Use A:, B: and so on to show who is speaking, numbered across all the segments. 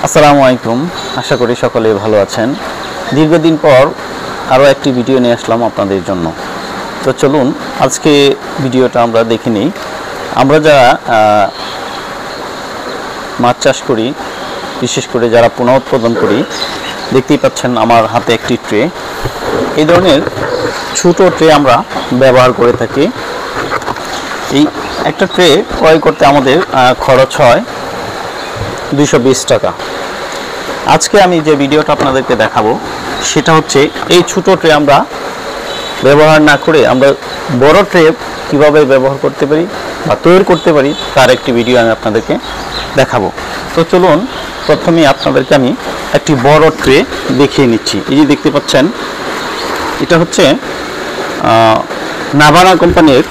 A: আসসালামু আলাইকুম। আশা করি সকলেই ভালো আছেন। দীর্ঘদিন পর আরও একটি ভিডিও নিয়ে আসলাম আপনাদের জন্য। তো চলুন আজকে ভিডিওটা আমরা দেখে নিই। আমরা যারা মাছ চাষ করি, বিশেষ করে যারা পোনা উৎপাদন করি, দেখতেই পাচ্ছেন আমার হাতে একটি ট্রে। এই ধরনের ছোটো ট্রে আমরা ব্যবহার করে থাকি। এই একটা ট্রে ক্রয় করতে আমাদের খরচ হয় 220 টাকা। আজকে আমি যে ভিডিওটা আপনাদেরকে দেখাবো সেটা হচ্ছে এই ছোটো ট্রে আমরা ব্যবহার না করে আমরা বড় ট্রে কীভাবে ব্যবহার করতে পারি বা তৈরি করতে পারি তার একটি ভিডিও আমি আপনাদেরকে দেখাবো। তো চলুন প্রথমে আপনাদেরকে আমি একটি বড় ট্রে দেখিয়ে নিচ্ছি। এই যে দেখতে পাচ্ছেন, এটা হচ্ছে নাভানা কোম্পানির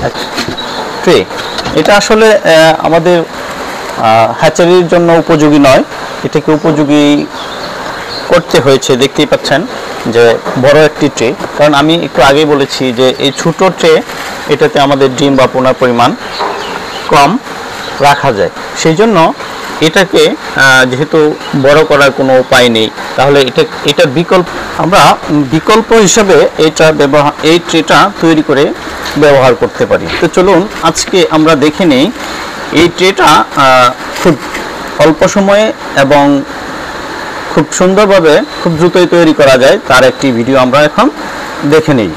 A: এক ট্রে। এটা আসলে আমাদের হ্যাচারির জন্য উপযোগী নয়, এটাকে উপযোগী করতে হয়েছে। দেখতেই পাচ্ছেন যে বড় একটি ট্রে, কারণ আমি একটু আগেই বলেছি যে এই ছোটো ট্রে এটাতে আমাদের ডিম বা পোনার পরিমাণ কম রাখা যায়। সেই জন্য এটাকে যেহেতু বড় করার কোনো উপায় নেই, তাহলে এটার আমরা বিকল্প হিসাবে এই ট্রেটা তৈরি করে ব্যবহার করতে পারি। তো চলুন আজকে আমরা দেখে নিই এই ট্রেটা খুব অল্প সময়ে এবং খুব সুন্দরভাবে খুব দ্রুতই তৈরি করা যায় তার একটি ভিডিও আমরা এখন দেখে নিই।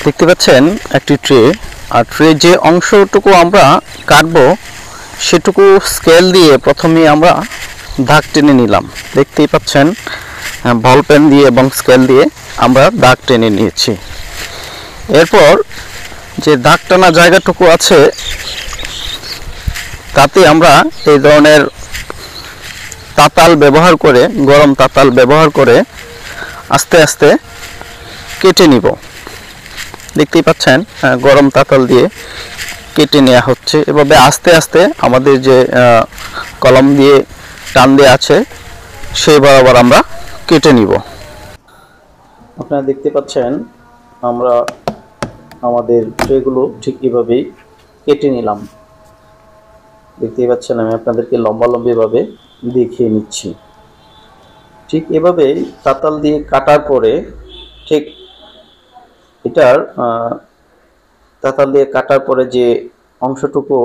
A: দেখতে পাচ্ছেন একটি ট্রে, আর ট্রে যে অংশটুকু আমরা কাটবো সেটুকু স্কেল দিয়ে প্রথমে আমরা দাগ টেনে নিলাম। দেখতেই পাচ্ছেন বল পেন দিয়ে এবং স্কেল দিয়ে আমরা দাগ টেনে নিয়েছি। এরপর যে দাগ টানা জায়গাটুকু আছে তাতে আমরা এই ধরনের তাতাল ব্যবহার করে, গরম তাতাল ব্যবহার করে আস্তে আস্তে কেটে নিব। দেখতেই পাচ্ছেন গরম তাতাল দিয়ে কেটে নেওয়া হচ্ছে। এভাবে আস্তে আস্তে আমাদের যে কলম দিয়ে টান দিয়ে আছে সেই বরাবর আমরা কেটে নিব। আপনারা দেখতে পাচ্ছেন আমরা আমাদের ট্রেগুলো ঠিক এভাবেই কেটে নিলাম। দেখতেই পাচ্ছেন আমি আপনাদেরকে লম্বালম্বিভাবে দেখিয়ে নিচ্ছি। ঠিক এভাবেই তাতাল দিয়ে কাটার পরে ঠিক এটার তাতাল দিয়ে কাটার পরে যে অংশটুকু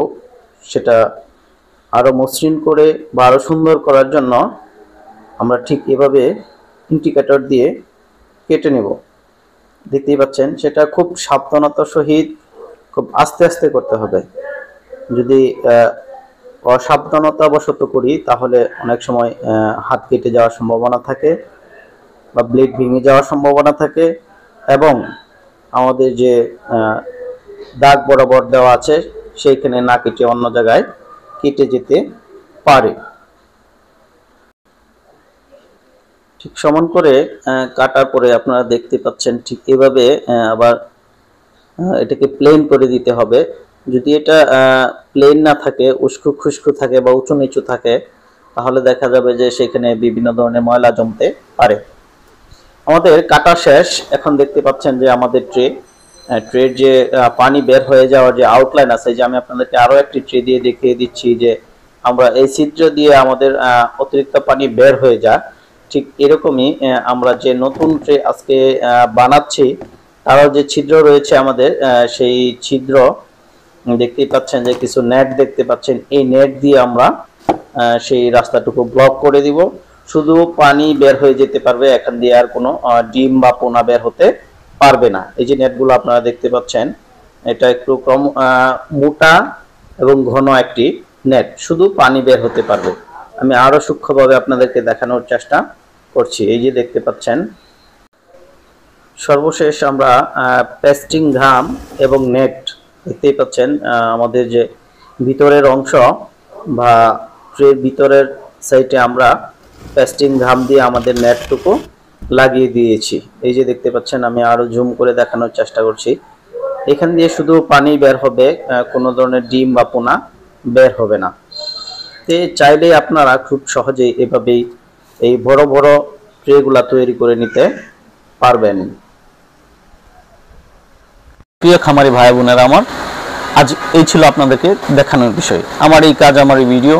A: সেটা আরও মসৃণ করে বা আরও সুন্দর করার জন্য আমরা ঠিক এভাবে ইন্ডিকেটর দিয়ে কেটে নেব। দেখতেই পাচ্ছেন সেটা খুব সাবধানতার সহিত খুব আস্তে আস্তে করতে হবে। যদি অসাবধানতাবশত করি তাহলে অনেক সময় হাত কেটে যাওয়ার সম্ভাবনা থাকে বা ব্লেড ভেঙে যাওয়ার সম্ভাবনা থাকে, এবং আমাদের যে দাগ বরাবর দেওয়া আছে সেইখানে না কেটে অন্য জায়গায় কেটে যেতে পারে। ঠিক সমান করে কাটার পরে আপনারা দেখতে পাচ্ছেন ঠিক এভাবে আবার এটাকে প্লেন করে দিতে হবে। যদি এটা প্লেন না থাকে, উস্কো খুস্কো থাকে বা উঁচু নিচু থাকে, তাহলে দেখা যাবে যে সেখানে বিভিন্ন ধরনের ময়লা জমতে পারে। আমাদের কাটা শেষ। এখন দেখতে পাচ্ছেন যে আমাদের ট্রের যে পানি বের হয়ে যাওয়ার যে আউটলাইন আছে, যে আমি আপনাদেরকে আরো একটি ট্রে দিয়ে দেখিয়ে দিচ্ছি যে আমরা এই ছিদ্র দিয়ে আমাদের অতিরিক্ত পানি বের হয়ে যায়। ঠিক এরকমই আমরা যে নতুন ট্রে আজকে বানাচ্ছি তারও যে ছিদ্র রয়েছে আমাদের, সেই ছিদ্র দেখতেই পাচ্ছেন যে কিছু নেট দেখতে পাচ্ছেন, এই নেট দিয়ে আমরা সেই রাস্তাটুকু ব্লক করে দিব। শুধু পানি বের হয়ে যেতে পারবে, এখান দিয়ে আর কোনো ডিম বা পোনা বের হতে পারবে না। এই যে নেটগুলো আপনারা দেখতে পাচ্ছেন, এটা একটু কম মোটা এবং ঘন একটি নেট, শুধু পানি বের হতে পারবে। আমি আরো সূক্ষ্মভাবে আপনাদেরকে দেখানোর চেষ্টা করছি। এই যে দেখতে পাচ্ছেন, সর্বশেষ আমরা পেস্টিং ঘাম এবং নেট দেখতেই পাচ্ছেন আমাদের যে ভিতরের অংশ বা ট্রের ভিতরের সাইডে আমরা পেস্টিং ঘাম দিয়ে আমাদের নেটটুকু লাগিয়ে দিয়েছি। এই যে দেখতে পাচ্ছেন, আমি আরো জুম করে দেখানোর চেষ্টা করছি। এখান দিয়ে শুধু পানি বের হবে, কোনো ধরনের ডিম বা পোনা বের হবে না। তে চাইলেই আপনারা খুব সহজেই এভাবেই এই বড় বড় ট্রেগুলা তৈরি করে নিতে পারবেন। প্রিয় খামারি ভাই বোনেরা আমার, আজ এই ছিল আপনাদেরকে দেখানোর বিষয়। আমার এই কাজ, আমার এই ভিডিও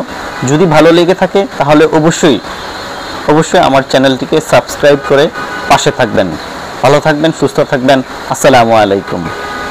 A: যদি ভালো লেগে থাকে তাহলে অবশ্যই আমার চ্যানেলটিকে সাবস্ক্রাইব করে পাশে থাকবেন। ভালো থাকবেন, সুস্থ থাকবেন। আসসালামু আলাইকুম।